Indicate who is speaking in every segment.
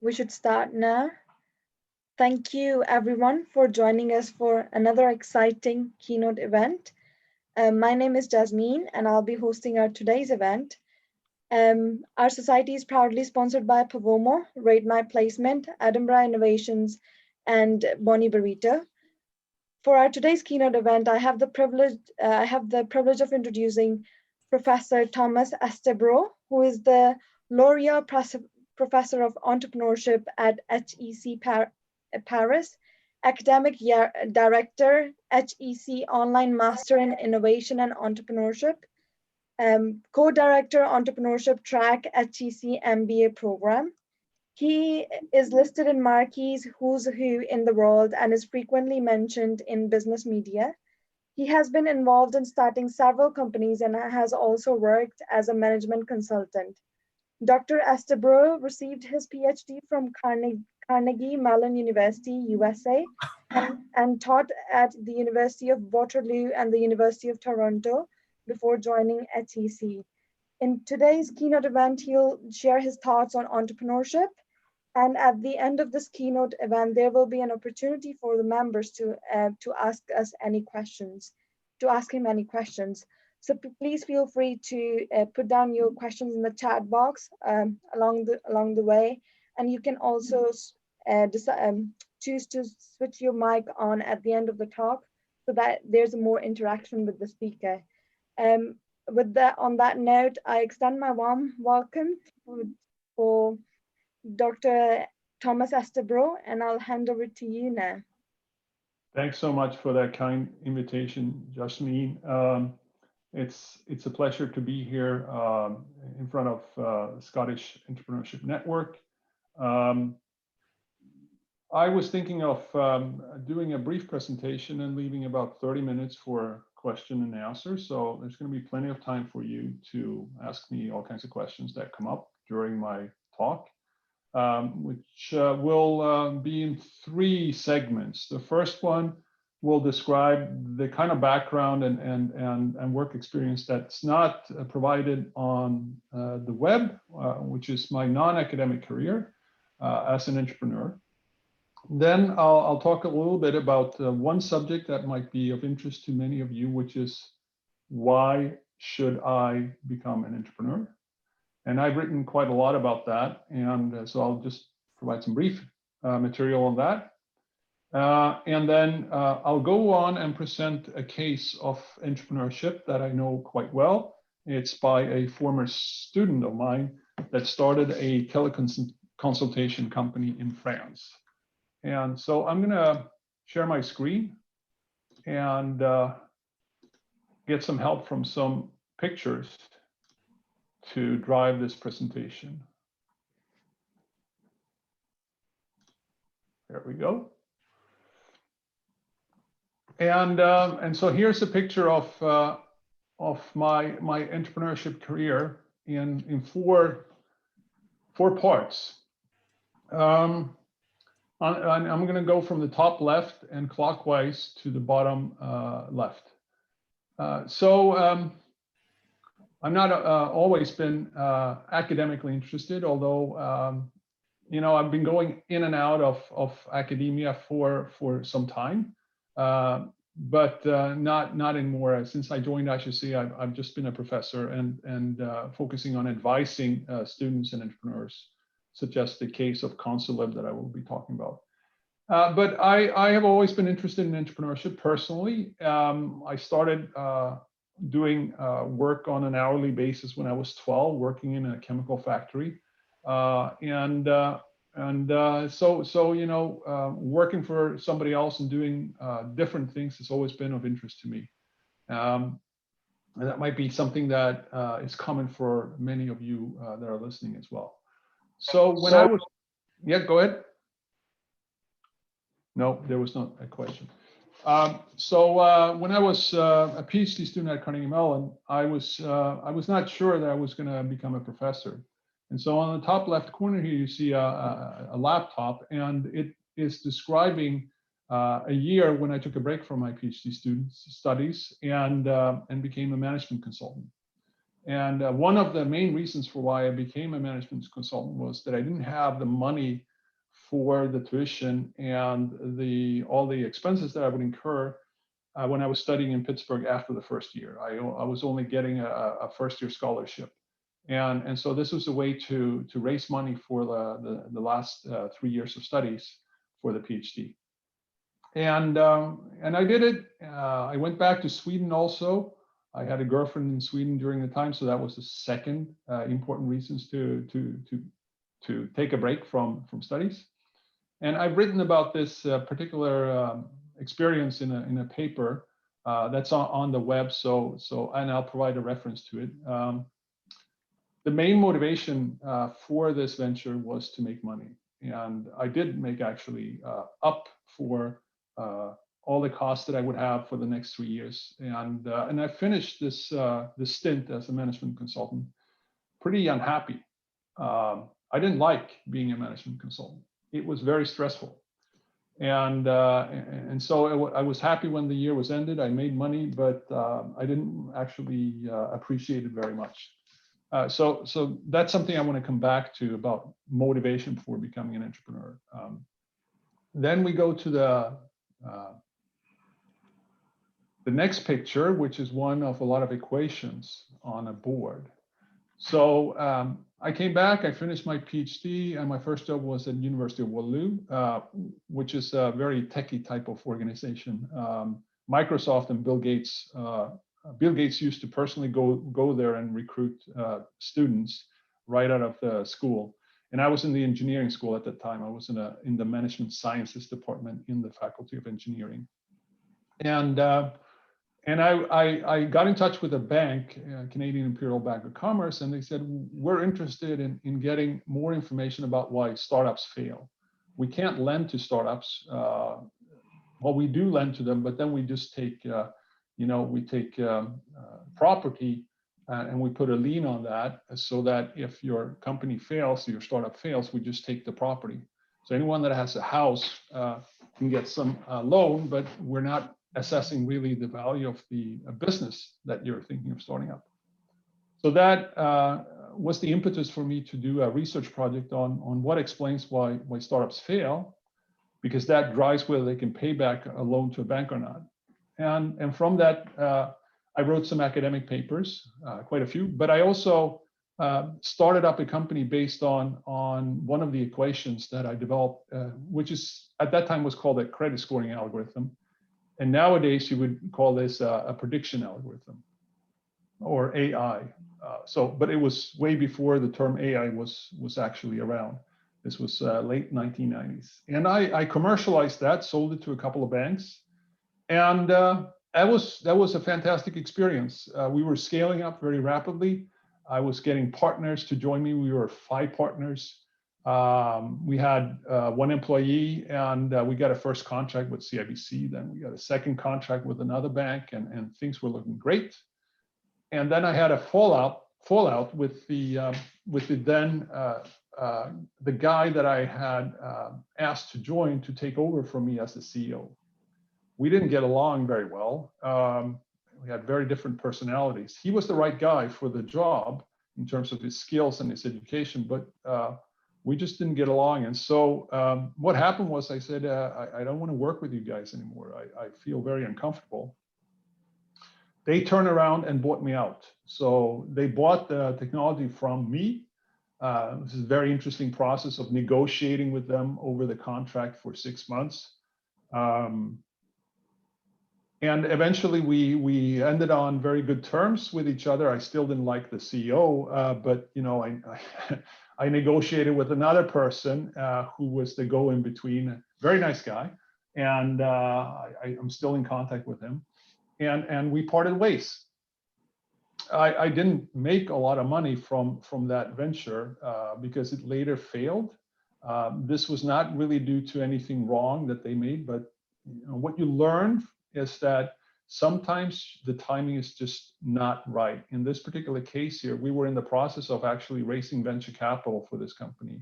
Speaker 1: We should start now. Thank you everyone for joining us for another exciting keynote event. My name is Jasmine and I'll be hosting our today's event. Our society is proudly sponsored by Pavomo, Rate My Placement, Edinburgh Innovations, and Bonnie Burrito. For our today's keynote event, I have the privilege of introducing Professor Thomas Åstebro, who is the L'Oreal Professor of Entrepreneurship at HEC Paris, Academic Director, HEC Online Master in Innovation and Entrepreneurship, Co-Director Entrepreneurship Track, HEC MBA Program. He is listed in Marquis' Who's Who in the world and is frequently mentioned in business media. He has been involved in starting several companies and has also worked as a management consultant. Dr. Åstebro received his PhD from Carnegie Mellon University, USA, and taught at the University of Waterloo and the University of Toronto before joining HEC. In today's keynote event, he'll share his thoughts on entrepreneurship. And at the end of this keynote event, there will be an opportunity for the members to ask us any questions, to ask him any questions. So please feel free to put down your questions in the chat box along the way, and you can also choose to switch your mic on at the end of the talk so that there's more interaction with the speaker. On that note, I extend my warm welcome for Dr. Thomas Åstebro, and I'll hand over to you now.
Speaker 2: Thanks so much for that kind invitation, Jasmine. It's a pleasure to be here in front of Scottish Entrepreneurship Network. I was thinking of doing a brief presentation and leaving about 30 minutes for question and answer. So there's going to be plenty of time for you to ask me all kinds of questions that come up during my talk. Which will be in 3 segments. The first one will describe the kind of background and work experience that's not provided on the web, which is my non-academic career as an entrepreneur. Then I'll talk a little bit about one subject that might be of interest to many of you, which is why should I become an entrepreneur? And I've written quite a lot about that. And so I'll just provide some brief material on that. And then I'll go on and present a case of entrepreneurship that I know quite well. It's by a former student of mine that started a teleconsultation company in France. And so I'm going to share my screen and get some help from some pictures to drive this presentation. There we go. And so here's a picture of my entrepreneurship career in four parts. I'm going to go from the top left and clockwise to the bottom left. I've not always been academically interested, although you know, I've been going in and out of academia for some time, but not anymore. Since I joined HEC, I've just been a professor and focusing on advising students and entrepreneurs, such as the case of Consulib that I will be talking about. But I have always been interested in entrepreneurship personally. I started doing work on an hourly basis when I was 12, working in a chemical factory, so you know, working for somebody else and doing different things has always been of interest to me, and that might be something that is common for many of you that are listening as well. So when I was, yeah, go ahead. No, there was not a question. When I was a PhD student at Carnegie Mellon, I was not sure that I was going to become a professor. And so on the top left corner here, you see a laptop, and it is describing a year when I took a break from my PhD studies and became a management consultant. And one of the main reasons for why I became a management consultant was that I didn't have the money for the tuition and all the expenses that I would incur when I was studying in Pittsburgh after the first year. I was only getting a first-year scholarship. And so this was a way to raise money for the last 3 years of studies for the PhD. And I did it. I went back to Sweden also. I had a girlfriend in Sweden during the time, so that was the second important reasons to take a break from studies. And I've written about this particular experience in a paper that's on the web. And I'll provide a reference to it. The main motivation for this venture was to make money, and I did make actually up for all the costs that I would have for the next 3 years, and I finished this stint as a management consultant pretty unhappy. I didn't like being a management consultant. It was very stressful, and so I was happy when the year was ended. I made money, but I didn't actually appreciate it very much. So that's something I want to come back to about motivation for becoming an entrepreneur. Then we go to the next picture, which is one of a lot of equations on a board. So I came back, I finished my PhD, and my first job was at University of Waterloo, which is a very techie type of organization. Microsoft and Bill Gates used to personally go there and recruit students right out of the school. And I was in the engineering school at that time. I was in the management sciences department in the Faculty of Engineering. And I got in touch with a bank, Canadian Imperial Bank of Commerce, and they said, we're interested in getting more information about why startups fail. We can't lend to startups. Well, we do lend to them, but then we just take property and we put a lien on that, so that if your company fails, your startup fails, we just take the property. So anyone that has a house can get some loan, but we're not assessing really the value of the business that you're thinking of starting up. So that was the impetus for me to do a research project on what explains why startups fail, because that drives whether they can pay back a loan to a bank or not. And from that, I wrote some academic papers, quite a few, but I also started up a company based on one of the equations that I developed, which is at that time was called a credit scoring algorithm. And nowadays you would call this a prediction algorithm or AI. But it was way before the term AI was actually around. This was late 1990s. And I commercialized that, sold it to a couple of banks. And that was a fantastic experience. We were scaling up very rapidly. I was getting partners to join me. We were 5 partners. We had 1 employee, and we got a first contract with CIBC. Then we got a second contract with another bank, and things were looking great. And then I had a fallout with the guy that I had asked to join to take over from me as the CEO. We didn't get along very well. We had very different personalities. He was the right guy for the job in terms of his skills and his education, but we just didn't get along. And so what happened was I said, I don't want to work with you guys anymore. I feel very uncomfortable. They turned around and bought me out. So they bought the technology from me. This is a very interesting process of negotiating with them over the contract for 6 months. And eventually we ended on very good terms with each other. I still didn't like the CEO, but I negotiated with another person who was the go-in-between, very nice guy, and I'm still in contact with him. And we parted ways. I didn't make a lot of money from that venture because it later failed. This was not really due to anything wrong that they made, but what you learn is that sometimes the timing is just not right. In this particular case here, we were in the process of actually raising venture capital for this company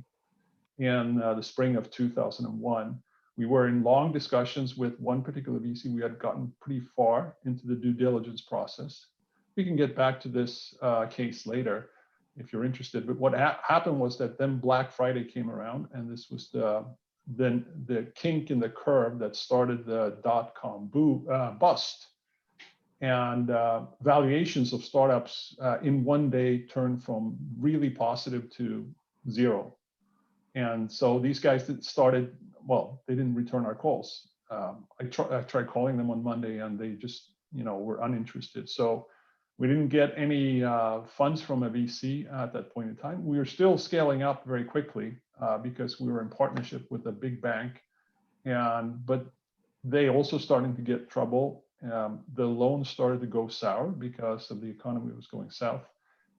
Speaker 2: in the spring of 2001. We were in long discussions with one particular VC. We had gotten pretty far into the due diligence process. We can get back to this case later if you're interested. But what happened was that then Black Friday came around, and this was the the kink in the curve that started the dot-com bust. And valuations of startups in one day turned from really positive to zero. And so these guys that started, well, they didn't return our calls. I tried calling them on Monday and they just, were uninterested. So we didn't get any funds from a VC at that point in time. We were still scaling up very quickly because we were in partnership with a big bank, but they also starting to get trouble. The loans started to go sour because of the economy was going south,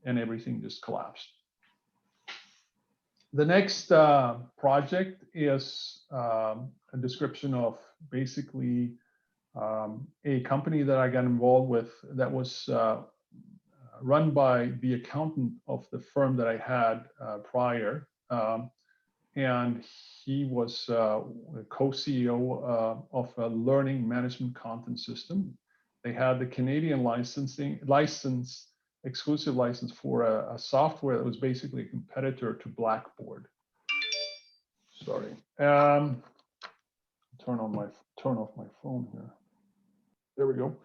Speaker 2: and everything just collapsed. The next project is a description of basically a company that I got involved with that was run by the accountant of the firm that I had prior. And he was a co-CEO of a learning management content system. They had the Canadian exclusive license for a software that was basically a competitor to Blackboard. Sorry. Turn off my phone here. There we go.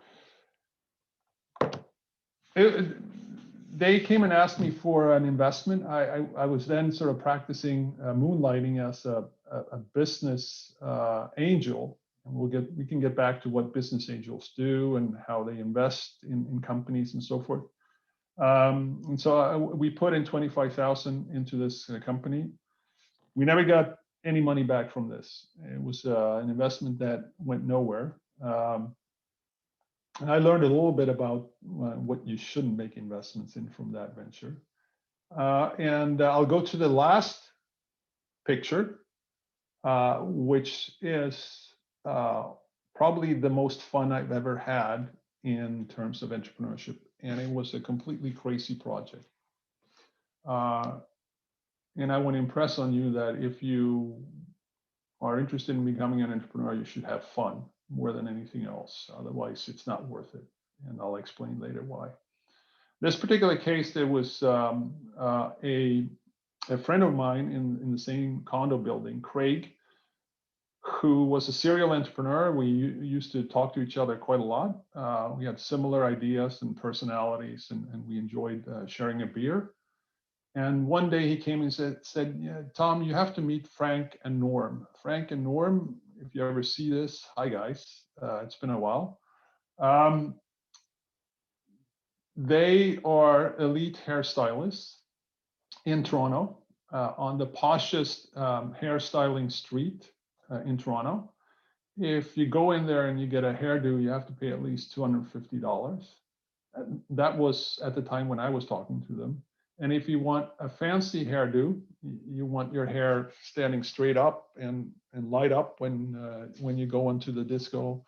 Speaker 2: They came and asked me for an investment. I was then sort of practicing moonlighting as a business angel, and we can get back to what business angels do and how they invest in companies and so forth. And so we put in 25,000 into this company. We never got any money back from this. It was an investment that went nowhere. And I learned a little bit about what you shouldn't make investments in from that venture. And I'll go to the last picture, which is probably the most fun I've ever had in terms of entrepreneurship. And it was a completely crazy project. And I want to impress on you that if you are interested in becoming an entrepreneur, you should have fun more than anything else. Otherwise, it's not worth it. And I'll explain later why. This particular case, there was a friend of mine in the same condo building, Craig, who was a serial entrepreneur. We used to talk to each other quite a lot. We had similar ideas and personalities, and we enjoyed sharing a beer. And one day he came and said, yeah, Tom, you have to meet Frank and Norm. Frank and Norm, if you ever see this, hi guys, it's been a while. They are elite hairstylists in Toronto, on the poshest hairstyling street in Toronto. If you go in there and you get a hairdo, you have to pay at least $250. That was at the time when I was talking to them. And if you want a fancy hairdo, you want your hair standing straight up and light up when you go into the disco,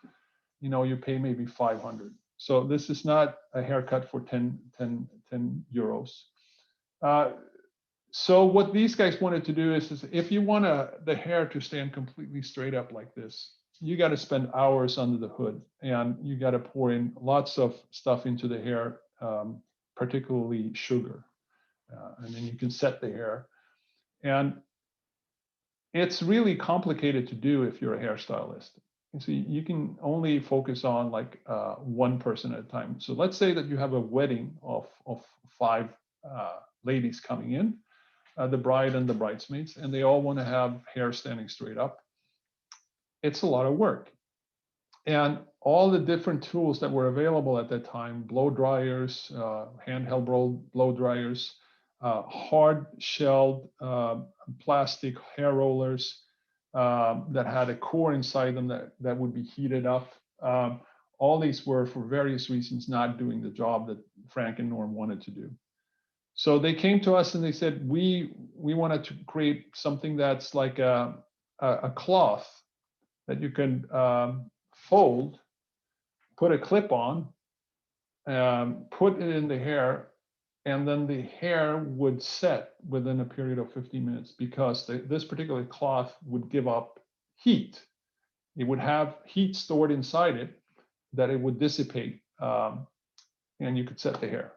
Speaker 2: you pay maybe 500. So this is not a haircut for 10 euros. So what these guys wanted to do is if you want the hair to stand completely straight up like this, you got to spend hours under the hood, and you got to pour in lots of stuff into the hair, particularly sugar. And then you can set the hair. And it's really complicated to do if you're a hairstylist. So you can only focus on like one person at a time. So let's say that you have a wedding of 5 ladies coming in, the bride and the bridesmaids, and they all want to have hair standing straight up. It's a lot of work. And all the different tools that were available at that time, blow dryers, handheld blow dryers, hard-shelled plastic hair rollers that had a core inside them that would be heated up. All these were, for various reasons, not doing the job that Frank and Norm wanted to do. So they came to us and they said, we wanted to create something that's like a cloth that you can fold, put a clip on, put it in the hair, and then the hair would set within a period of 15 minutes because this particular cloth would give up heat. It would have heat stored inside it that it would dissipate, and you could set the hair.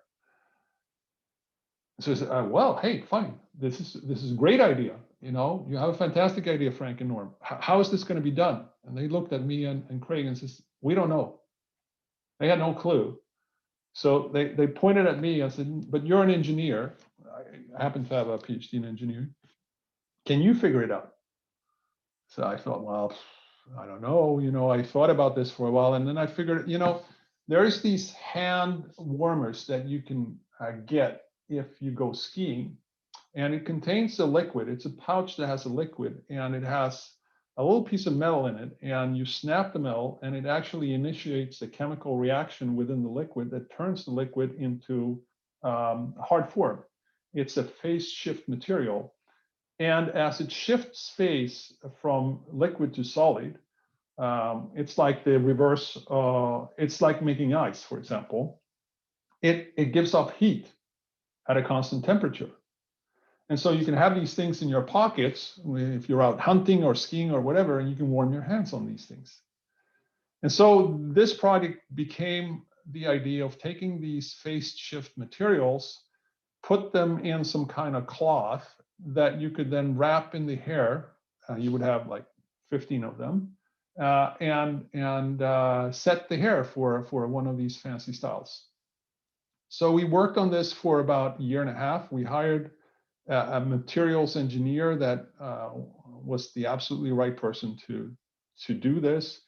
Speaker 2: So I said, well, hey, fine. This is a great idea. you know, you have a fantastic idea, Frank and Norm. How is this going to be done? And they looked at me and Craig and says, we don't know. They had no clue. So they pointed at me and said, but you're an engineer. I happen to have a PhD in engineering. Can you figure it out? So I thought, well, I don't know. You know, I thought about this for a while, and then I figured, you know, there's these hand warmers that you can get if you go skiing, and it contains a liquid. It's a pouch that has a liquid, and it has a little piece of metal in it, and you snap the metal, and it actually initiates a chemical reaction within the liquid that turns the liquid into hard form. It's a phase shift material. And as it shifts phase from liquid to solid, it's like the reverse, it's like making ice, for example. It gives off heat at a constant temperature. And so you can have these things in your pockets if you're out hunting or skiing or whatever, and you can warm your hands on these things. And so this project became the idea of taking these phase shift materials, put them in some kind of cloth that you could then wrap in the hair. You would have like 15 of them, and set the hair for one of these fancy styles. So we worked on this for about a year and a half. We hired a materials engineer that was the absolutely right person to do this.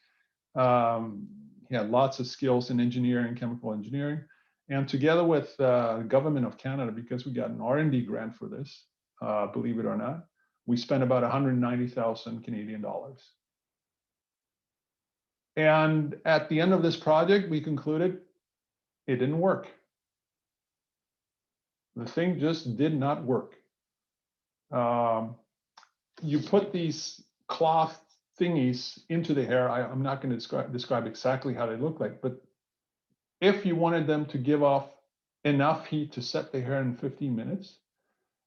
Speaker 2: He had lots of skills in engineering, chemical engineering. And together with the government of Canada, because we got an R&D grant for this, believe it or not, we spent about 190,000 Canadian dollars. And at the end of this project, we concluded it didn't work. The thing just did not work. You put these cloth thingies into the hair. I'm not going to describe exactly how they look like, but if you wanted them to give off enough heat to set the hair in 15 minutes,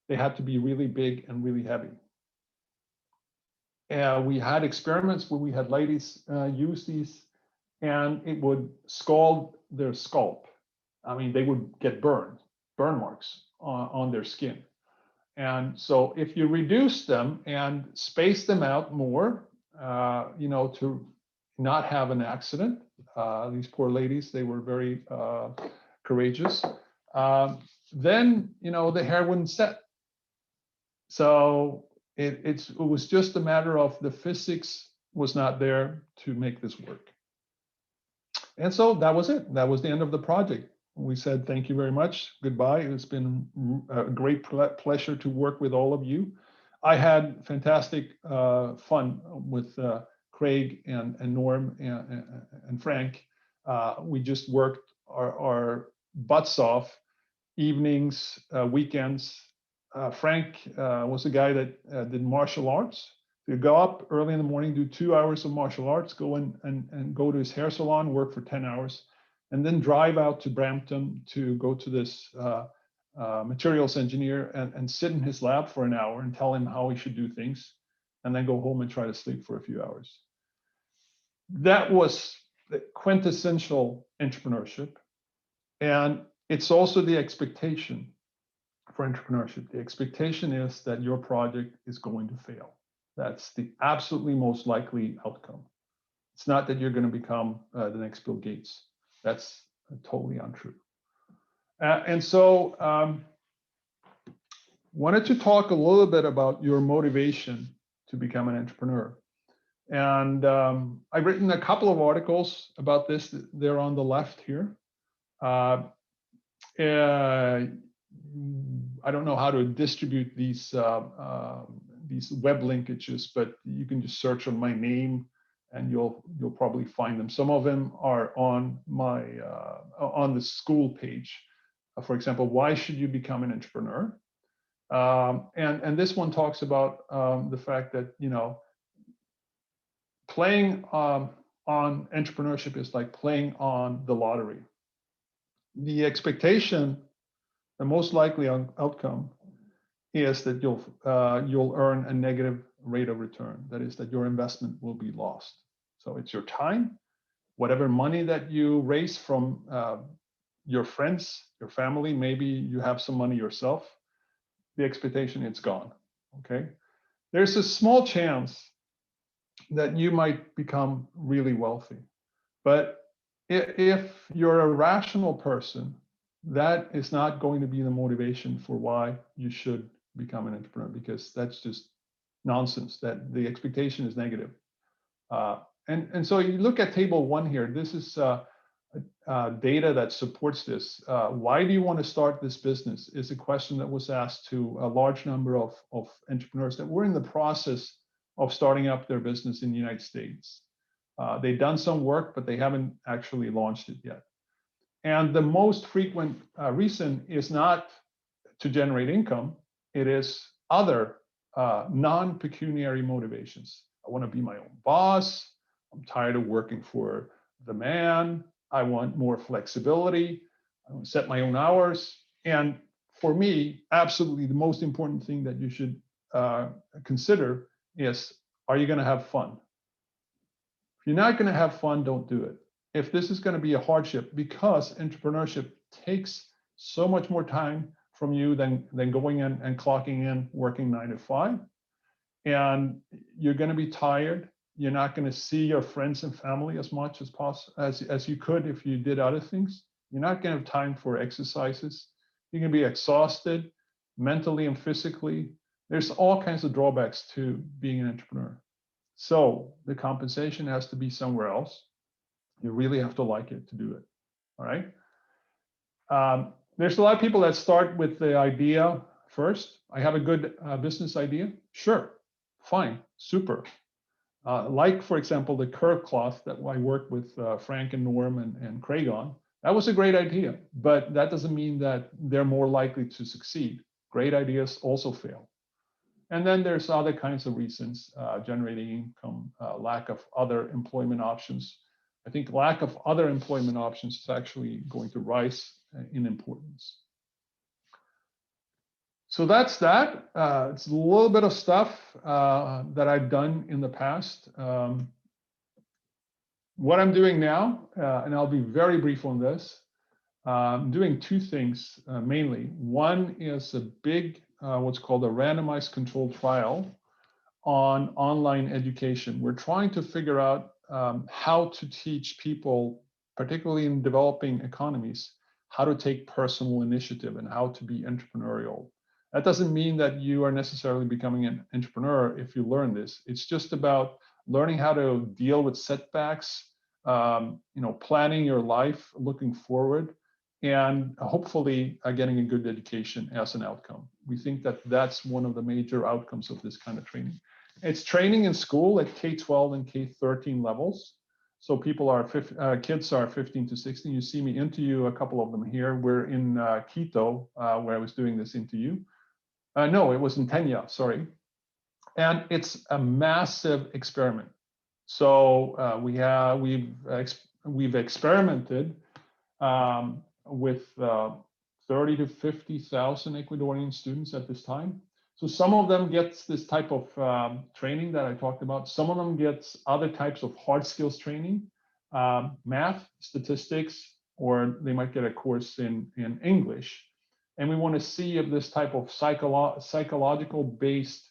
Speaker 2: they had to be really big and really heavy. We had experiments where we had ladies use these, and it would scald their scalp. I mean, they would get burn marks on their skin. And so if you reduce them and space them out more, you know, to not have an accident, these poor ladies, they were very courageous, then, you know, the hair wouldn't set. So it was just a matter of the physics was not there to make this work. And so that was it. That was the end of the project. We said, thank you very much. Goodbye. It's been a great pleasure to work with all of you. I had fantastic fun with Craig and Norm and Frank. We just worked our butts off, evenings, weekends. Frank was a guy that did martial arts. You go up early in the morning, do 2 hours of martial arts, go in and go to his hair salon, work for 10 hours, and then drive out to Brampton to go to this materials engineer and sit in his lab for an hour and tell him how he should do things, and then go home and try to sleep for a few hours. That was the quintessential entrepreneurship. And it's also the expectation for entrepreneurship. The expectation is that your project is going to fail. That's the absolutely most likely outcome. It's not that you're going to become the next Bill Gates. That's totally untrue. And so wanted to talk a little bit about your motivation to become an entrepreneur. And I've written a couple of articles about this. They're on the left here. I don't know how to distribute these web linkages, but you can just search on my name and you'll probably find them. Some of them are on my on the school page. For example, why should you become an entrepreneur? And this one talks about the fact that, you know, playing on entrepreneurship is like playing on the lottery. The expectation, the most likely outcome, is that you'll earn a negative rate of return. That is, that your investment will be lost. So it's your time, whatever money that you raise from your friends, your family, maybe you have some money yourself. The expectation, it's gone. Okay. there's a small chance that you might become really wealthy. But if you're a rational person, that is not going to be the motivation for why you should become an entrepreneur, because that's just nonsense, that the expectation is negative. And so you look at table 1 here. This is data that supports this. Why do you want to start this business is a question that was asked to a large number of entrepreneurs that were in the process of starting up their business in the United States. They've done some work, but they haven't actually launched it yet. And the most frequent reason is not to generate income. It is other non-pecuniary motivations. I want to be my own boss. I'm tired of working for the man. I want more flexibility. I want to set my own hours. And for me, absolutely the most important thing that you should consider is, are you going to have fun? If you're not going to have fun, don't do it. If this is going to be a hardship, because entrepreneurship takes so much more time from you than going in and clocking in, working 9 to 5, and you're going to be tired. You're not going to see your friends and family as much as possible as you could if you did other things. You're not going to have time for exercises. You're going to be exhausted mentally and physically. There's all kinds of drawbacks to being an entrepreneur. So the compensation has to be somewhere else. You really have to like it to do it. All right. There's a lot of people that start with the idea first. I have a good business idea. Sure, fine, super. Like, for example, the curve cloth that I worked with Frank and Norm and Craig on. That was a great idea, but that doesn't mean that they're more likely to succeed. Great ideas also fail. And then there's other kinds of reasons, generating income, lack of other employment options. I think lack of other employment options is actually going to rise in importance. So that's that. It's a little bit of stuff that I've done in the past. What I'm doing now, and I'll be very brief on this, I'm doing 2 things mainly. One is a big, what's called a randomized controlled trial on online education. We're trying to figure out how to teach people, particularly in developing economies, how to take personal initiative and how to be entrepreneurial. That doesn't mean that you are necessarily becoming an entrepreneur if you learn this. It's just about learning how to deal with setbacks, planning your life, looking forward, and hopefully getting a good education as an outcome. We think that that's one of the major outcomes of this kind of training. It's training in school at K-12 and K-13 levels. So kids are 15 to 16. You see me interview a couple of them here. We're in Quito, where I was doing this interview. No, it was in Kenya, sorry. And it's a massive experiment. So we've experimented with 30 to 50,000 Ecuadorian students at this time. So some of them gets this type of training that I talked about. Some of them gets other types of hard skills training, math, statistics, or they might get a course in English. And we want to see if this type of psychological based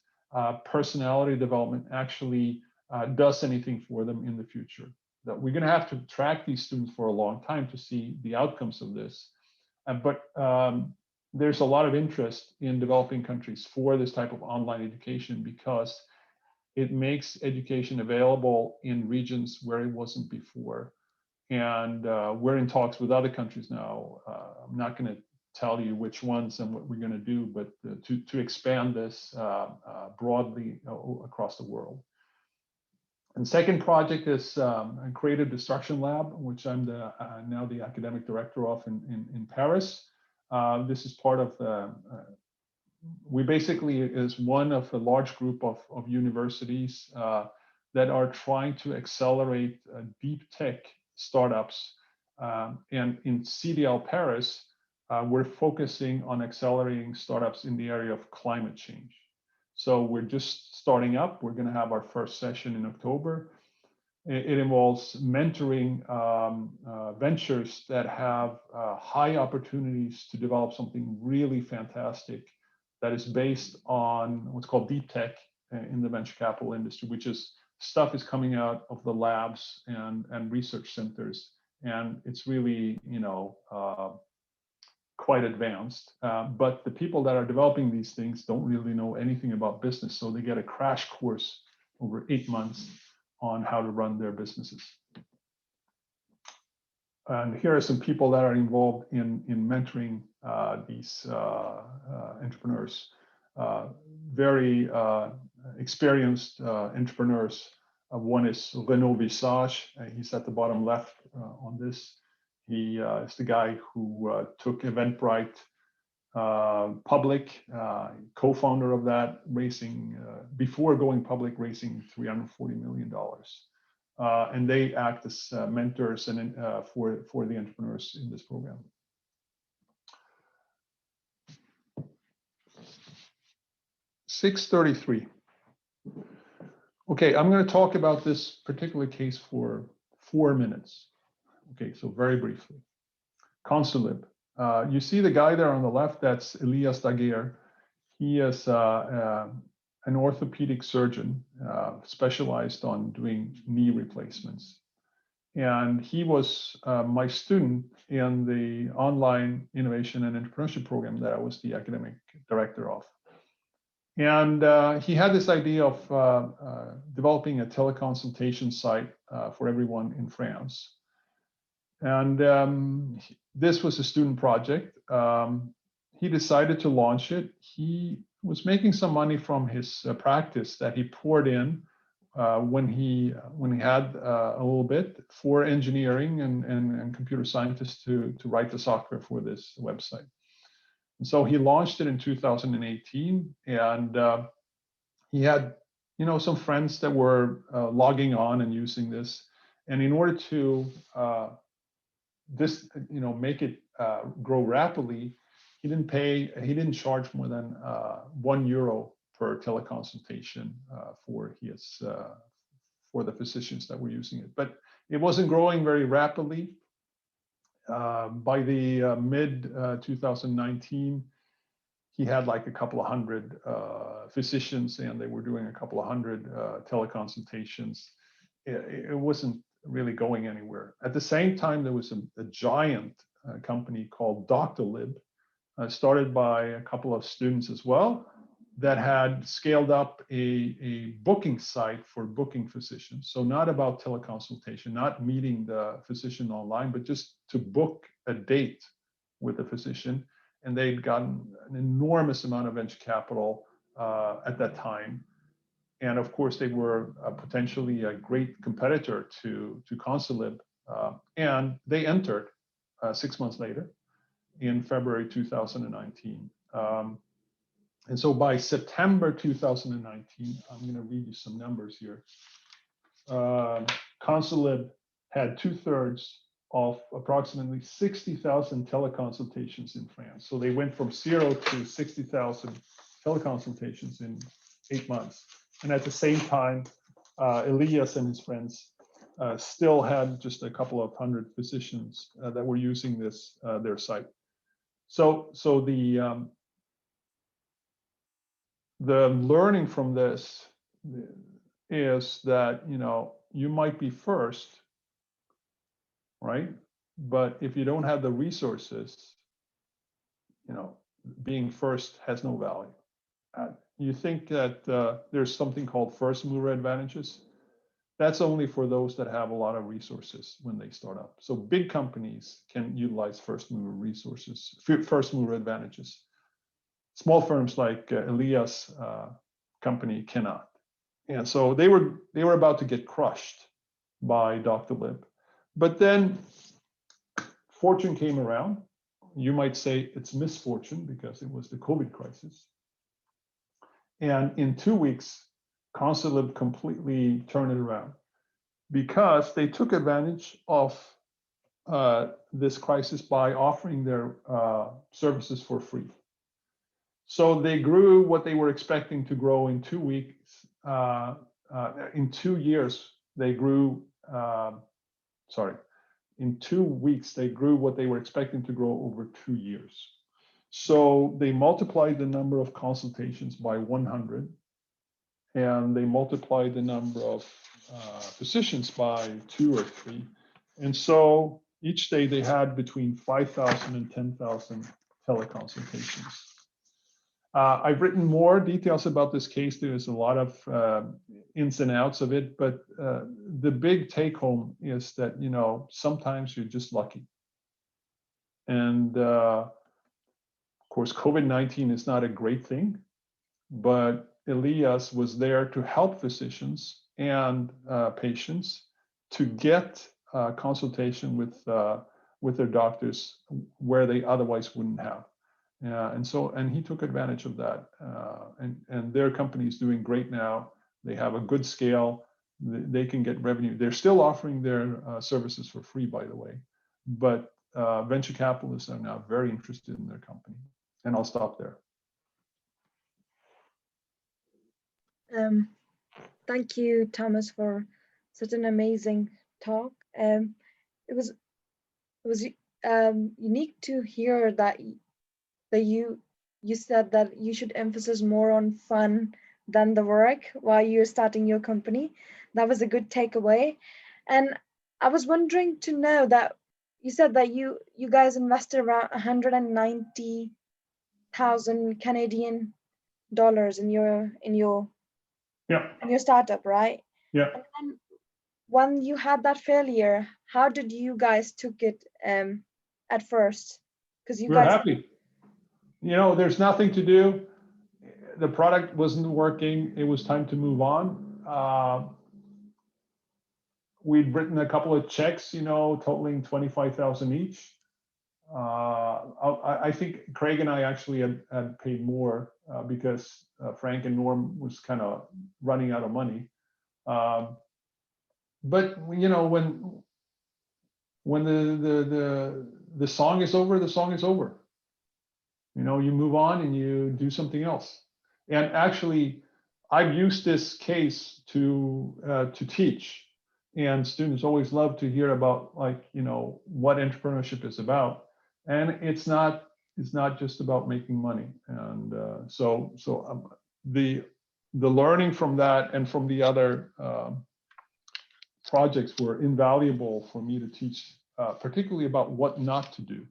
Speaker 2: personality development actually does anything for them in the future. That we're going to have to track these students for a long time to see the outcomes of this. But there's a lot of interest in developing countries for this type of online education because it makes education available in regions where it wasn't before. And we're in talks with other countries now. I'm not going to tell you which ones and what we're going to do, but to expand this broadly across the world. And second project is a creative destruction lab, which I'm now the academic director of in Paris. This is part of we basically is one of a large group of universities that are trying to accelerate deep tech startups. And in CDL Paris, we're focusing on accelerating startups in the area of climate change. So we're just starting up. We're going to have our first session in October. It involves mentoring ventures that have high opportunities to develop something really fantastic that is based on what's called deep tech in the venture capital industry, which is stuff is coming out of the labs and research centers, and it's really, you know, quite advanced. But the people that are developing these things don't really know anything about business, so they get a crash course over 8 months on how to run their businesses. And here are some people that are involved in mentoring these entrepreneurs. Very experienced entrepreneurs. One is Renaud Visage. He's at the bottom left on this. He is the guy who took Eventbrite public, co-founder of that, raising, before going public, raising $340 million. And they act as mentors and for the entrepreneurs in this program. (6:33). Okay, I'm going to talk about this particular case for 4 minutes. Okay, so very briefly. Consulib. You see the guy there on the left, that's Elias Daguerre. He is an orthopedic surgeon specialized on doing knee replacements. And he was my student in the online innovation and entrepreneurship program that I was the academic director of. And he had this idea of developing a teleconsultation site for everyone in France. And this was a student project. He decided to launch it. He was making some money from his practice that he poured in when he had a little bit for engineering and computer scientists to write the software for this website. And so he launched it in 2018, and he had, you know, some friends that were logging on and using this. And in order to make it grow rapidly, he didn't charge more than €1 per teleconsultation for the physicians that were using it. But it wasn't growing very rapidly. By the mid 2019, he had like a couple of hundred physicians, and they were doing a couple of hundred teleconsultations. It wasn't really going anywhere. At the same time, there was a giant company called Doctolib, started by a couple of students as well, that had scaled up a booking site for booking physicians. So not about teleconsultation, not meeting the physician online, but just to book a date with the physician. And they'd gotten an enormous amount of venture capital at that time. And of course, they were potentially a great competitor to Consulib. And they entered 6 months later in February 2019. And so by September 2019, I'm going to read you some numbers here. Consulib had 2/3 of approximately 60,000 teleconsultations in France. So they went from 0 to 60,000 teleconsultations in 8 months. And at the same time, Elias and his friends still had just a couple of hundred physicians that were using this their site. So the learning from this is that, you know, you might be first, right? But if you don't have the resources, you know, being first has no value. You think that there's something called first mover advantages. That's only for those that have a lot of resources when they start up. So big companies can utilize first mover resources, first mover advantages. Small firms like Elias' company cannot. And so they were about to get crushed by Doctolib. But then fortune came around. You might say it's misfortune because it was the COVID crisis. And in 2 weeks, Consulib completely turned it around because they took advantage of this crisis by offering their services for free. So they grew what they were expecting to grow in 2 weeks. In 2 years, they grew, in 2 weeks, they grew what they were expecting to grow over 2 years. So they multiplied the number of consultations by 100. and they multiplied the number of physicians by 2 or 3. And so each day they had between 5,000 and 10,000 teleconsultations. I've written more details about this case. There's a lot of ins and outs of it, but the big take home is that, you know, sometimes you're just lucky. And of course, COVID-19 is not a great thing, but Elias was there to help physicians and patients to get consultation with their doctors where they otherwise wouldn't have. And he took advantage of that. And their company is doing great now. They have a good scale. They can get revenue. They're still offering their services for free, by the way. But venture capitalists are now very interested in their company. And I'll stop there.
Speaker 1: Thank you, Thomas, for such an amazing talk. It was unique to hear that you said that you should emphasize more on fun than the work while you're starting your company. That was a good takeaway. And I was wondering to know that you said that you guys invested around 190,000 Canadian dollars in your startup, right?
Speaker 2: Yeah.
Speaker 1: And then when you had that failure, how did you guys took it at first? Because
Speaker 2: we're happy. You know, there's nothing to do. The product wasn't working. It was time to move on. We'd written a couple of checks, you know, totaling 25,000 each. I think Craig and I actually had paid more because Frank and Norm was kind of running out of money. But you know, when the song is over, the song is over. You know, you move on and you do something else. And actually, I've used this case to teach, and students always love to hear about, like, you know, what entrepreneurship is about. And it's not just about making money. And so the learning from that and from the other projects were invaluable for me to teach, particularly about what not to do.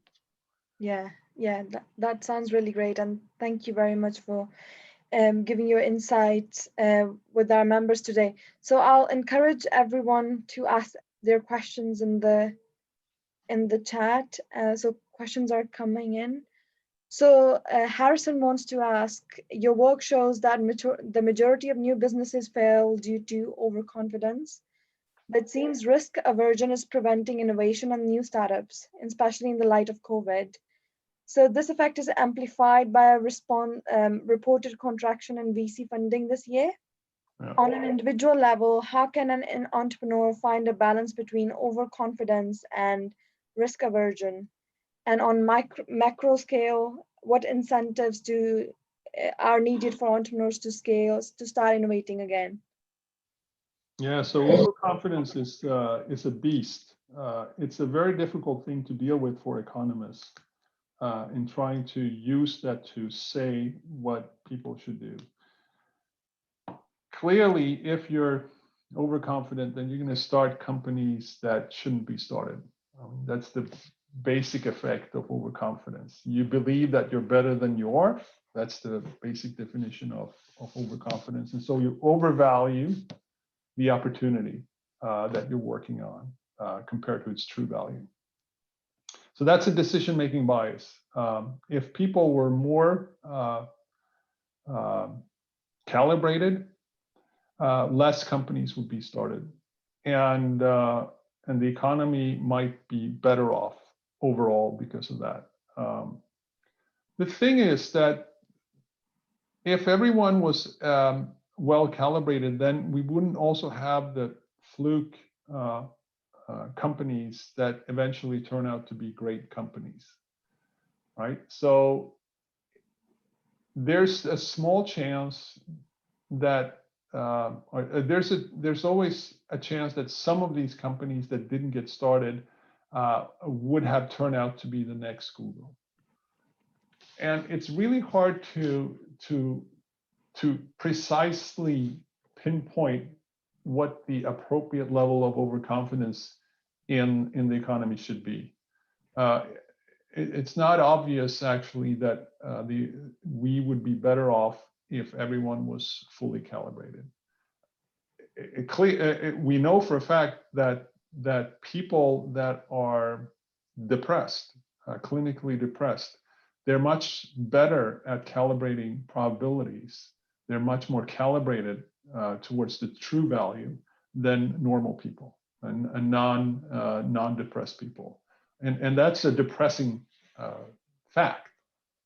Speaker 1: Yeah, that sounds really great, and thank you very much for giving your insights with our members today. So I'll encourage everyone to ask their questions in the chat. So questions are coming in. So Harrison wants to ask, your work shows that the majority of new businesses fail due to overconfidence, but it seems risk aversion is preventing innovation and new startups, especially in the light of COVID. So this effect is amplified by a reported contraction in VC funding this year.
Speaker 2: Yeah.
Speaker 1: On an individual level, how can an entrepreneur find a balance between overconfidence and risk aversion? And on macro scale, what incentives are needed for entrepreneurs to start innovating again?
Speaker 2: Yeah, so overconfidence is a beast. It's a very difficult thing to deal with for economists in trying to use that to say what people should do. Clearly, if you're overconfident, then you're going to start companies that shouldn't be started. That's the basic effect of overconfidence. You believe that you're better than you are. That's the basic definition of overconfidence. And so you overvalue the opportunity that you're working on compared to its true value. So that's a decision-making bias. If people were more calibrated, less companies would be started, and the economy might be better off overall because of that. The thing is that if everyone was well calibrated, then we wouldn't also have the fluke companies that eventually turn out to be great companies, right? So there's a small chance that there's always a chance that some of these companies that didn't get started would have turned out to be the next Google. And it's really hard to precisely pinpoint what the appropriate level of overconfidence in the economy should be. It's not obvious actually that we would be better off if everyone was fully calibrated. We know for a fact that people that are depressed, clinically depressed, they're much better at calibrating probabilities. They're much more calibrated towards the true value than normal people and non-depressed people. And that's a depressing fact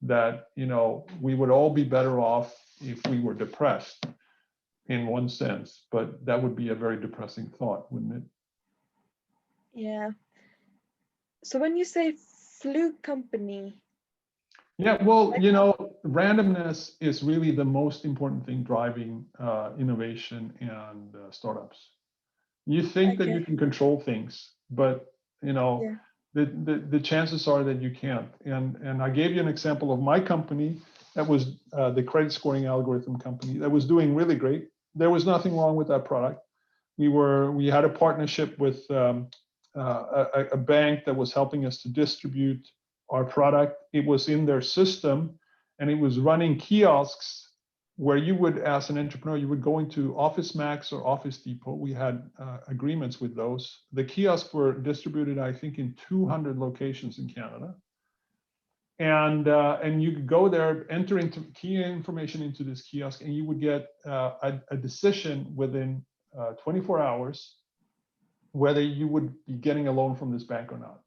Speaker 2: that, you know, we would all be better off if we were depressed in one sense, but that would be a very depressing thought, wouldn't it?
Speaker 1: Yeah. So when you say fluke company.
Speaker 2: Yeah, well, you know, randomness is really the most important thing driving innovation and startups. You think that you can control things, but you know, the chances are that you can't. And I gave you an example of my company that was the credit scoring algorithm company that was doing really great. There was nothing wrong with that product. We had a partnership with a bank that was helping us to distribute our product. It was in their system, and it was running kiosks where you would, as an entrepreneur, you would go into Office Max or Office Depot. We had agreements with those. The kiosks were distributed, I think, in 200 locations in Canada. And you could go there, enter into key information into this kiosk, and you would get a decision within 24 hours whether you would be getting a loan from this bank or not.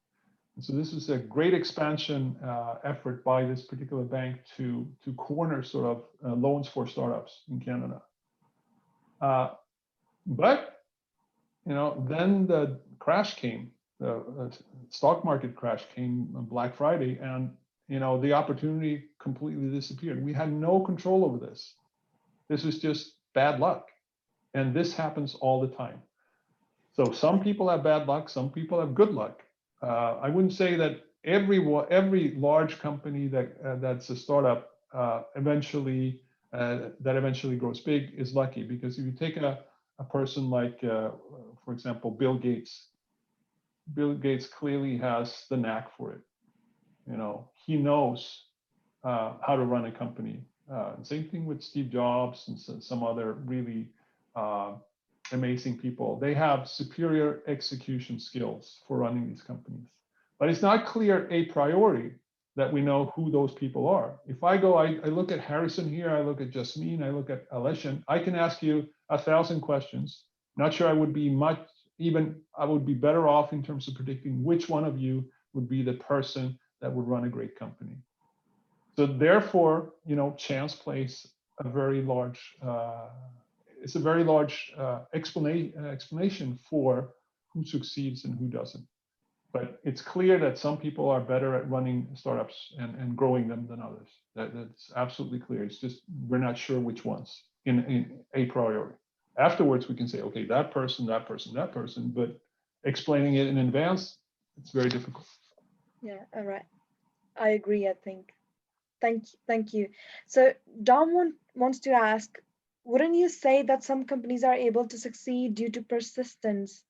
Speaker 2: And so this is a great expansion effort by this particular bank to corner sort of loans for startups in Canada. But you know, then the crash came, the stock market crash came on Black Friday, and you know, the opportunity completely disappeared. We had no control over this. This was just bad luck, and this happens all the time. So some people have bad luck, some people have good luck. I wouldn't say that every large company that's a startup eventually grows big is lucky, because if you take a person like, for example, Bill Gates. Bill Gates clearly has the knack for it. You know, he knows how to run a company. Same thing with Steve Jobs and some other really amazing people. They have superior execution skills for running these companies. But it's not clear a priori that we know who those people are. If I go, I look at Harrison here, I look at Jasmine, I look at Aleshin, I can ask you 1,000 questions. Not sure I would be I would be better off in terms of predicting which one of you would be the person that would run a great company. So therefore, you know, chance plays a very large, it's a very large explanation for who succeeds and who doesn't. But it's clear that some people are better at running startups and growing them than others. That's absolutely clear. It's just we're not sure which ones in a priori. Afterwards, we can say, okay, that person, but explaining it in advance, it's very difficult.
Speaker 1: Yeah, all right. I agree, I think. Thank you. So Dom wants to ask, wouldn't you say that some companies are able to succeed due to persistence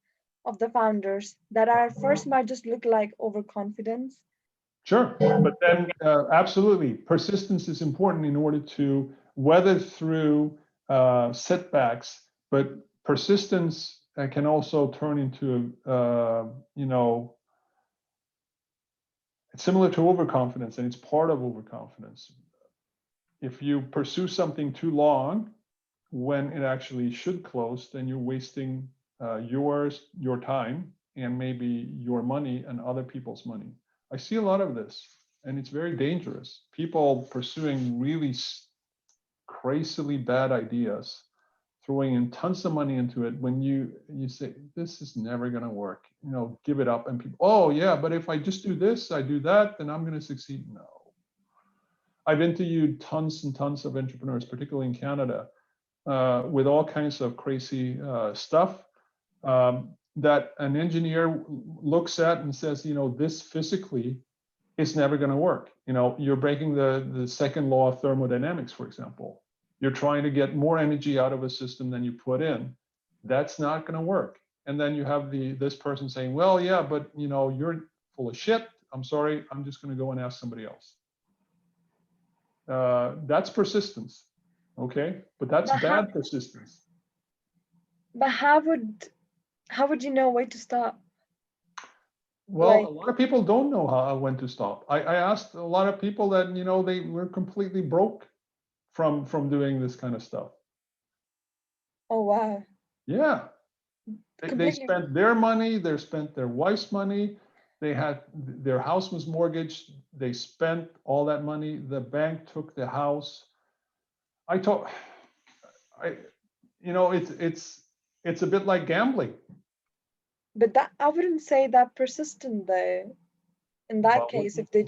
Speaker 1: of the founders, that at first might just look like overconfidence?
Speaker 2: Sure, but then absolutely, persistence is important in order to weather through setbacks, but persistence can also turn into, you know, it's similar to overconfidence, and it's part of overconfidence. If you pursue something too long, when it actually should close, then you're wasting your time and maybe your money and other people's money. I see a lot of this, and it's very dangerous. People pursuing really crazily bad ideas, throwing in tons of money into it. When you say, this is never going to work, you know, give it up. And people, oh yeah, but if I just do this, I do that, then I'm going to succeed. No. I've interviewed tons and tons of entrepreneurs, particularly in Canada, with all kinds of crazy stuff that an engineer looks at and says, you know, this physically is never going to work. You know, you're breaking the second law of thermodynamics, for example. You're trying to get more energy out of a system than you put in. That's not going to work. And then you have this person saying, well, yeah, but you're full of shit. I'm sorry. I'm just going to go and ask somebody else. That's persistence. Okay. But that's bad persistence.
Speaker 1: But how would you know where to start?
Speaker 2: Well, a lot of people don't know when to stop. I asked a lot of people that, they were completely broke from doing this kind of stuff.
Speaker 1: Oh, wow.
Speaker 2: Yeah. They spent their money, they spent their wife's money, their house was mortgaged, they spent all that money, the bank took the house. It's a bit like gambling.
Speaker 1: But that, I wouldn't say that persistent though. In that case, if they're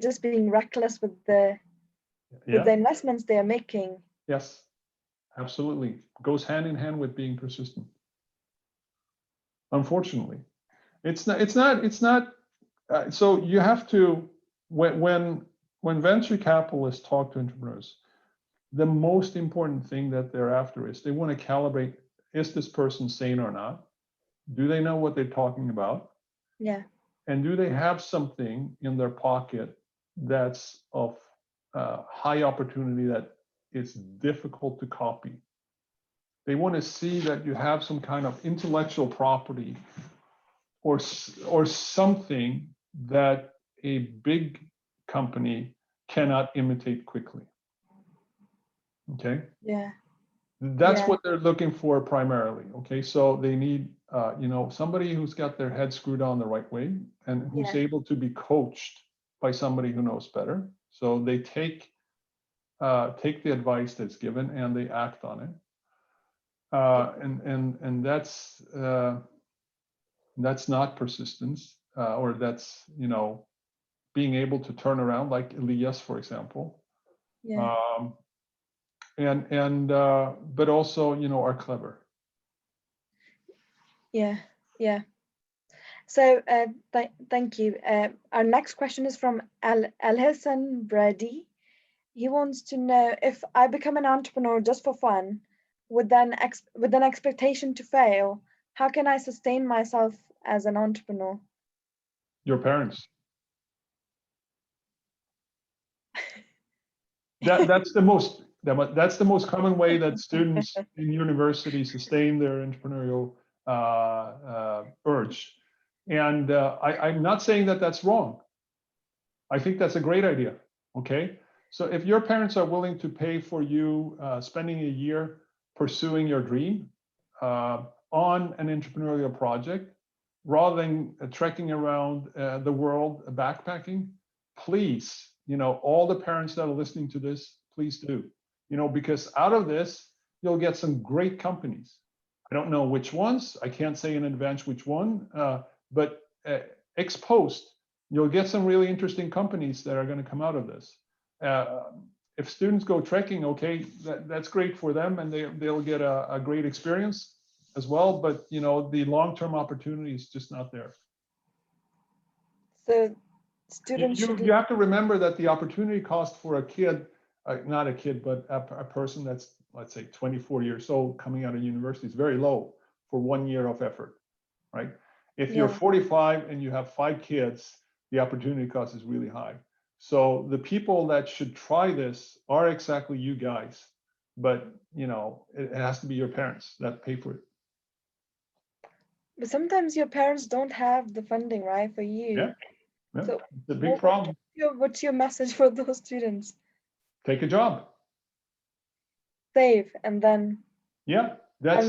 Speaker 1: just being reckless with the investments they are making.
Speaker 2: Yes, absolutely. Goes hand in hand with being persistent. Unfortunately, it's not. So you have to, when venture capitalists talk to entrepreneurs, the most important thing that they're after is they want to calibrate: is this person sane or not? Do they know what they're talking about?
Speaker 1: Yeah.
Speaker 2: And do they have something in their pocket that's of high opportunity that is difficult to copy? They want to see that you have some kind of intellectual property or something that a big company cannot imitate quickly. Okay.
Speaker 1: Yeah.
Speaker 2: That's what they're looking for primarily. Okay. So they need, somebody who's got their head screwed on the right way and who's able to be coached by somebody who knows better. So they take the advice that's given and they act on it. And that's not persistence, or that's being able to turn around, like Elias, for example.
Speaker 1: Yeah.
Speaker 2: But also are clever.
Speaker 1: Yeah. So thank you. Our next question is from Alhassan Brady. He wants to know, if I become an entrepreneur just for fun, with an expectation to fail, how can I sustain myself as an entrepreneur?
Speaker 2: Your parents. That's the most common way that students in university sustain their entrepreneurial urge. And I'm not saying that that's wrong. I think that's a great idea. Okay. So if your parents are willing to pay for you spending a year pursuing your dream on an entrepreneurial project, rather than trekking around the world backpacking, please, all the parents that are listening to this, please do, because out of this, you'll get some great companies. I don't know which ones. I can't say in advance which one, but ex post, you'll get some really interesting companies that are going to come out of this. If students go trekking, okay, that's great for them, and they'll get a great experience as well. But the long-term opportunity is just not there.
Speaker 1: So students
Speaker 2: you have to remember that the opportunity cost for a kid, not a kid, but a person that's, let's say, 24 years old coming out of university is very low for 1 year of effort, right? If you're 45 and you have 5 kids, the opportunity cost is really high. So the people that should try this are exactly you guys, but it has to be your parents that pay for it.
Speaker 1: But sometimes your parents don't have the funding, right, for you.
Speaker 2: Yeah.
Speaker 1: So
Speaker 2: it's a big problem.
Speaker 1: What's your message for those students?
Speaker 2: Take a job.
Speaker 1: Save and then.
Speaker 2: Yeah, that's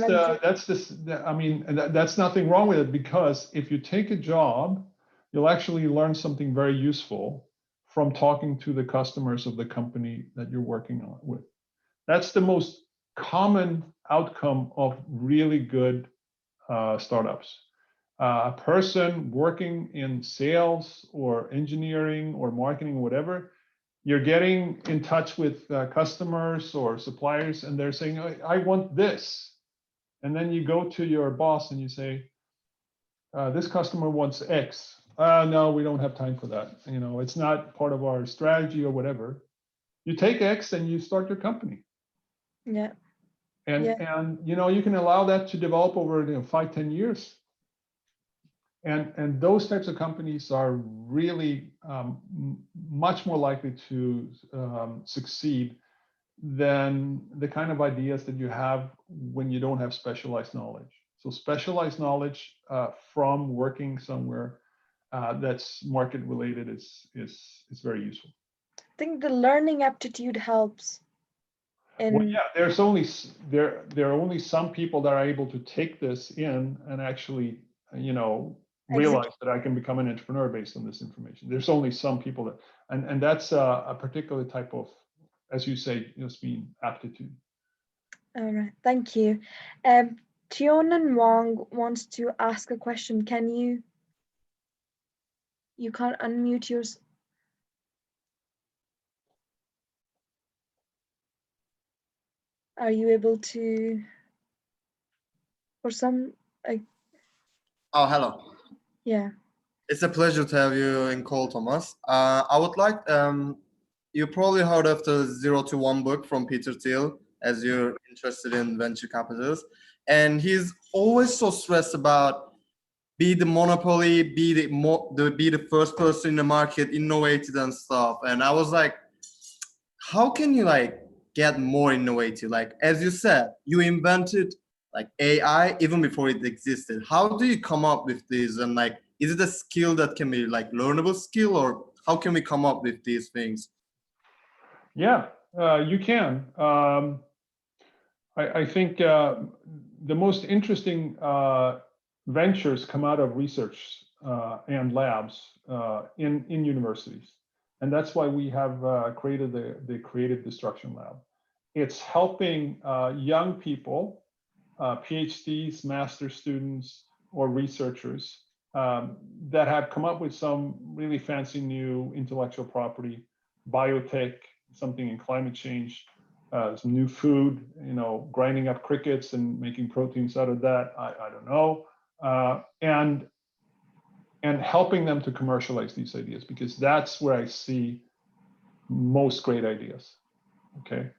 Speaker 2: nothing wrong with it, because if you take a job, you'll actually learn something very useful from talking to the customers of the company that you're working on with. That's the most common outcome of really good startups. A person working in sales or engineering or marketing, whatever, you're getting in touch with customers or suppliers, and they're saying, I want this. And then you go to your boss and you say, this customer wants X. No, we don't have time for that. It's not part of our strategy or whatever. You take X and you start your company.
Speaker 1: Yeah.
Speaker 2: And,
Speaker 1: Yeah.
Speaker 2: and you know, you can allow that to develop over 5-10 years. And those types of companies are really much more likely to succeed than the kind of ideas that you have when you don't have specialized knowledge. So specialized knowledge from working somewhere that's market related is very useful.
Speaker 1: I think the learning aptitude helps.
Speaker 2: Well, yeah, there's only there are only some people that are able to take this in and actually, realize that I can become an entrepreneur based on this information. There's only some people that, and that's a particular type of, as you say, being aptitude.
Speaker 1: All right, thank you. Tionan Wang wants to ask a question. Can you can't unmute yours. Are you able to, for some,
Speaker 3: Oh, hello.
Speaker 1: Yeah.
Speaker 3: It's a pleasure to have you in call, Thomas. I would like, you probably heard of the 0 to 1 book from Peter Thiel, as you're interested in venture capitalists. And he's always so stressed about be the monopoly, be the first person in the market, innovative and stuff. And I was like, how can you get more innovative? Like, as you said, you invented like AI even before it existed. How do you come up with this? And is it a skill that can be learnable skill, or how can we come up with these things?
Speaker 2: Yeah, you can. I think the most interesting ventures come out of research and labs in universities. And that's why we have created the Creative Destruction Lab. It's helping young people, PhDs, master's students, or researchers that have come up with some really fancy new intellectual property, biotech, something in climate change, some new food, grinding up crickets and making proteins out of that. I don't know. And helping them to commercialize these ideas, because that's where I see most great ideas. Okay.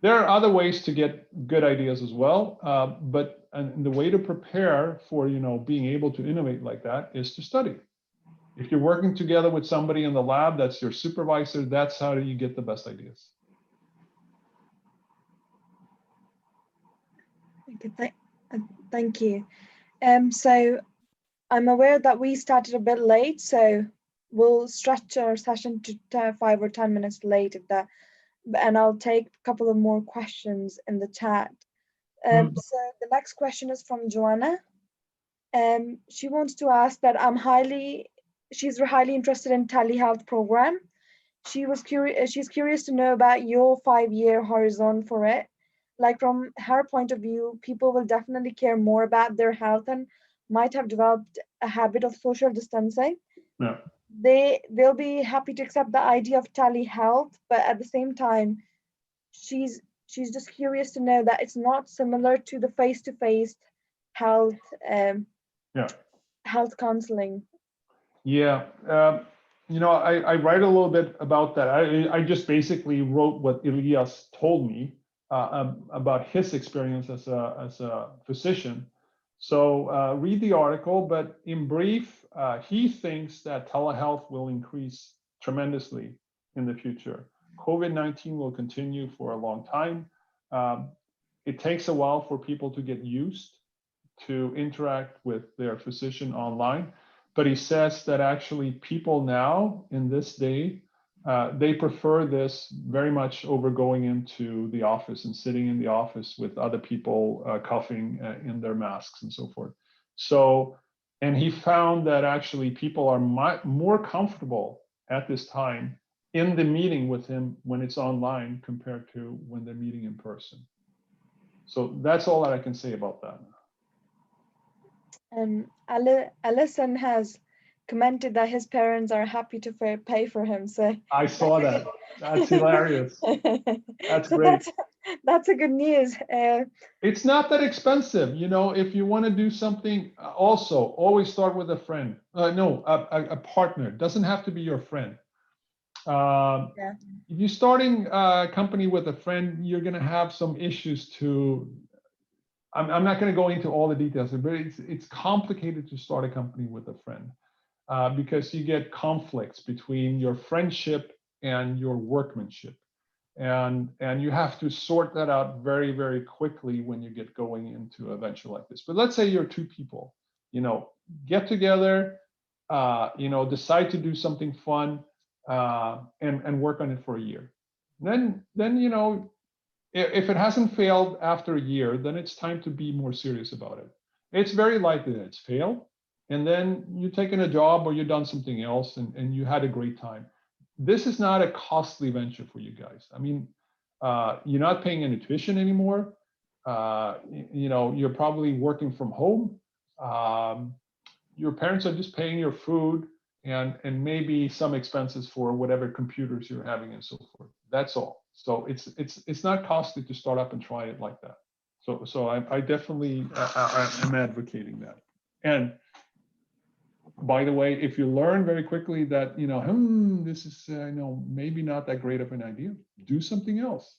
Speaker 2: There are other ways to get good ideas as well, but the way to prepare for being able to innovate like that is to study. If you're working together with somebody in the lab, that's your supervisor. That's how you get the best ideas.
Speaker 1: Okay, thank you. So I'm aware that we started a bit late, so we'll stretch our session to 5 or 10 minutes late if that, and I'll take a couple of more questions in the chat. So the next question is from Joanna. She wants to ask that she's highly interested in telehealth program. She's curious to know about your 5-year horizon for it. Like, from her point of view, people will definitely care more about their health and might have developed a habit of social distancing.
Speaker 2: Yeah.
Speaker 1: They'll be happy to accept the idea of telehealth, but at the same time, she's just curious to know that it's not similar to the face-to-face health health counseling.
Speaker 2: Yeah. I write a little bit about that. I just basically wrote what Elias told me about his experience as a physician. So read the article, but in brief, he thinks that telehealth will increase tremendously in the future. COVID-19 will continue for a long time. It takes a while for people to get used to interact with their physician online. But he says that actually people now in this day, they prefer this very much over going into the office and sitting in the office with other people coughing in their masks and so forth. So, and he found that actually people are more comfortable at this time in the meeting with him when it's online compared to when they're meeting in person. So that's all that I can say about that.
Speaker 1: Allison has commented that his parents are happy to pay for him. So
Speaker 2: I saw that. That's hilarious. That's great.
Speaker 1: That's a good news.
Speaker 2: It's not that expensive, if you want to do something. Also, always start with a friend. A partner. It doesn't have to be your friend.
Speaker 1: Yeah.
Speaker 2: If you're starting a company with a friend, you're going to have some issues to. I'm not going to go into all the details, but it's complicated to start a company with a friend because you get conflicts between your friendship and your workmanship, and you have to sort that out very, very quickly when you get going into a venture like this. But let's say you're two people, get together, decide to do something fun, and work on it for a year. Then if it hasn't failed after a year, then it's time to be more serious about it. It's very likely that it's failed, and then you've taken a job or you've done something else and you had a great time. This is not a costly venture for you guys. I mean, you're not paying any tuition anymore. You're probably working from home. Your parents are just paying your food and maybe some expenses for whatever computers you're having and so forth. That's all. So it's not costly to start up and try it like that. So I definitely am advocating that. And by the way, if you learn very quickly that this is maybe not that great of an idea, do something else.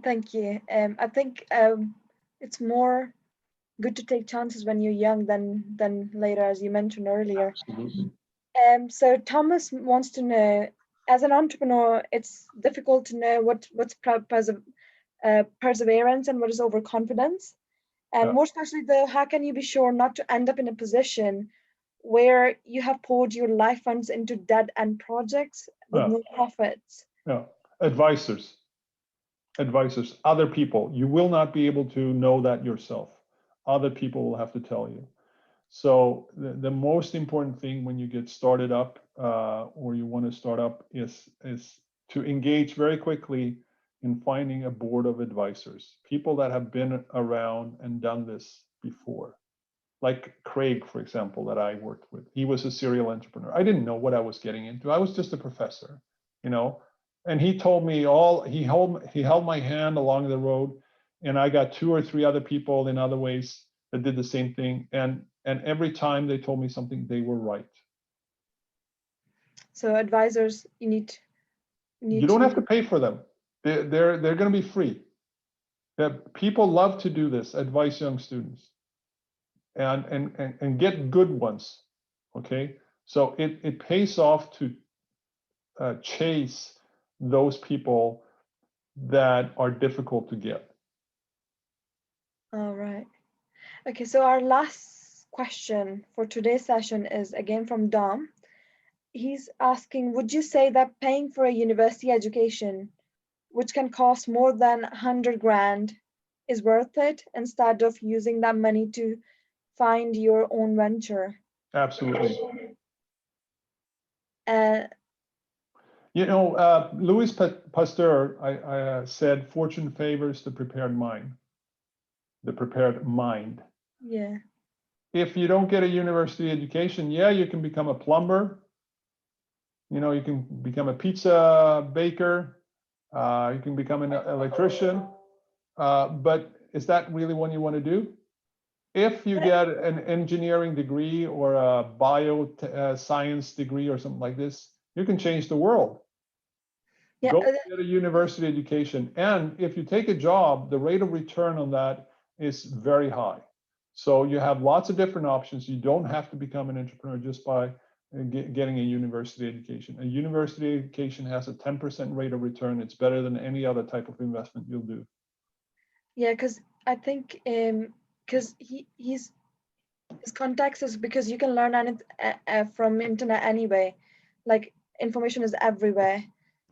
Speaker 1: Thank you. I think it's more good to take chances when you're young than later, as you mentioned earlier.
Speaker 2: Absolutely.
Speaker 1: So Thomas wants to know, as an entrepreneur, it's difficult to know what's perseverance and what is overconfidence. And more especially though, how can you be sure not to end up in a position where you have poured your life funds into dead-end projects with no profits?
Speaker 2: Yeah, advisors, other people. You will not be able to know that yourself. Other people will have to tell you. So the most important thing when you get started up or you want to start up is to engage very quickly in finding a board of advisors, people that have been around and done this before. Like Craig, for example, that I worked with. He was a serial entrepreneur. I didn't know what I was getting into. I was just a professor, and he told me he held my hand along the road, and I got 2 or 3 other people in other ways that did the same thing. And every time they told me something, they were right.
Speaker 1: So advisors, you
Speaker 2: don't have to pay for them. They're going to be free. People love to do this, advise young students, and get good ones. Okay, so it pays off to chase those people that are difficult to get.
Speaker 1: All right. Okay, so our last question for today's session is again from Dom. He's asking, would you say that paying for a university education, which can cost more than 100 grand, is worth it instead of using that money to find your own venture?
Speaker 2: Absolutely.
Speaker 1: Louis
Speaker 2: Louis Pasteur said, fortune favors the prepared mind.
Speaker 1: Yeah.
Speaker 2: If you don't get a university education, you can become a plumber. You can become a pizza baker. You can become an electrician. But is that really what you want to do? If you get an engineering degree or a science degree or something like this, you can change the world.
Speaker 1: Yeah.
Speaker 2: Go get a university education. And if you take a job, the rate of return on that is very high. So you have lots of different options. You don't have to become an entrepreneur just by getting a university education. A university education has a 10% rate of return. It's better than any other type of investment you'll do.
Speaker 1: Yeah, because I think because his context is because you can learn it from internet anyway. Like information is everywhere.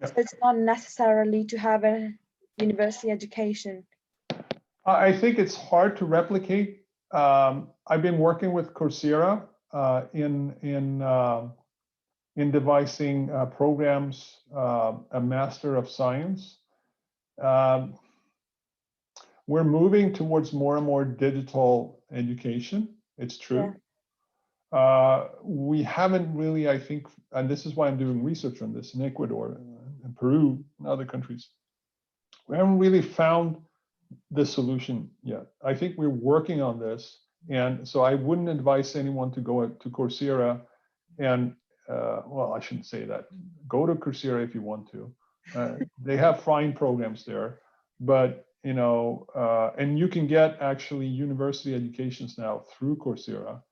Speaker 1: Yeah. So it's not necessarily to have a university education.
Speaker 2: I think it's hard to replicate. I've been working with Coursera in devising programs, a Master of Science. We're moving towards more and more digital education. It's true. Yeah. We haven't really, I think, and this is why I'm doing research on this in Ecuador and Peru and other countries. We haven't really found the solution yet. I think we're working on this. And so I wouldn't advise anyone to go to Coursera and well, I shouldn't say that. Go to Coursera if you want to. They have fine programs there, but and you can get actually university educations now through Coursera.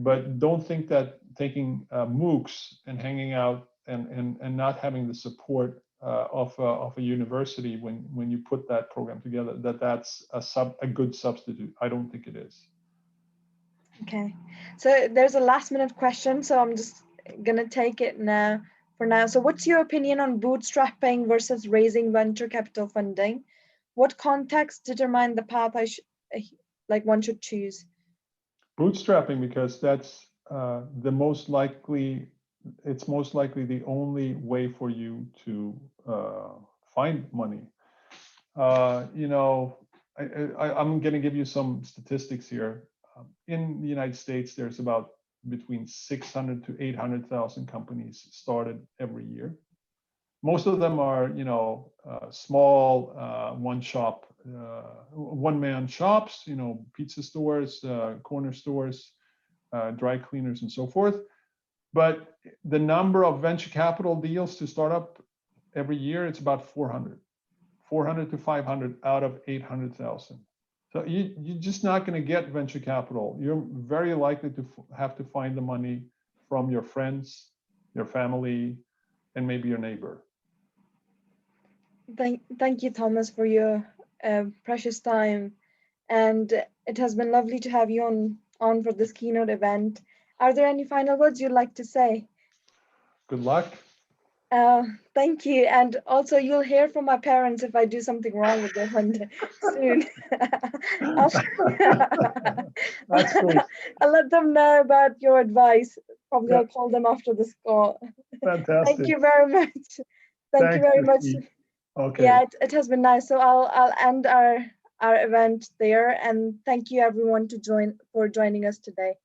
Speaker 2: But don't think that taking MOOCs and hanging out and not having the support of a university when you put that program together, that's a good substitute. I don't think it is.
Speaker 1: Okay, so there's a last minute question, so I'm just gonna take it now for now. So what's your opinion on bootstrapping versus raising venture capital funding? What context determine the path one should choose?
Speaker 2: Bootstrapping, because that's it's most likely the only way for you to find money. I'm going to give you some statistics here. In the United States, there's about between 600 to 800,000 companies started every year. Most of them are, small one-man shops, pizza stores, corner stores, dry cleaners, and so forth. But the number of venture capital deals to start up every year, it's about 400 to 500 out of 800,000. So you're just not going to get venture capital. You're very likely to have to find the money from your friends, your family, and maybe your neighbor.
Speaker 1: Thank you, Thomas, for your precious time. And it has been lovely to have you on for this keynote event. Are there any final words you'd like to say?
Speaker 2: Good luck.
Speaker 1: Thank you. And also, you'll hear from my parents if I do something wrong with their fund soon.
Speaker 2: That's great.
Speaker 1: I'll let them know about your advice. Probably I'll call them after this call.
Speaker 2: Fantastic.
Speaker 1: Thank you very much. Thank you very much.
Speaker 2: Okay.
Speaker 1: Yeah, it has been nice. So I'll end our event there, and thank you everyone for joining us today.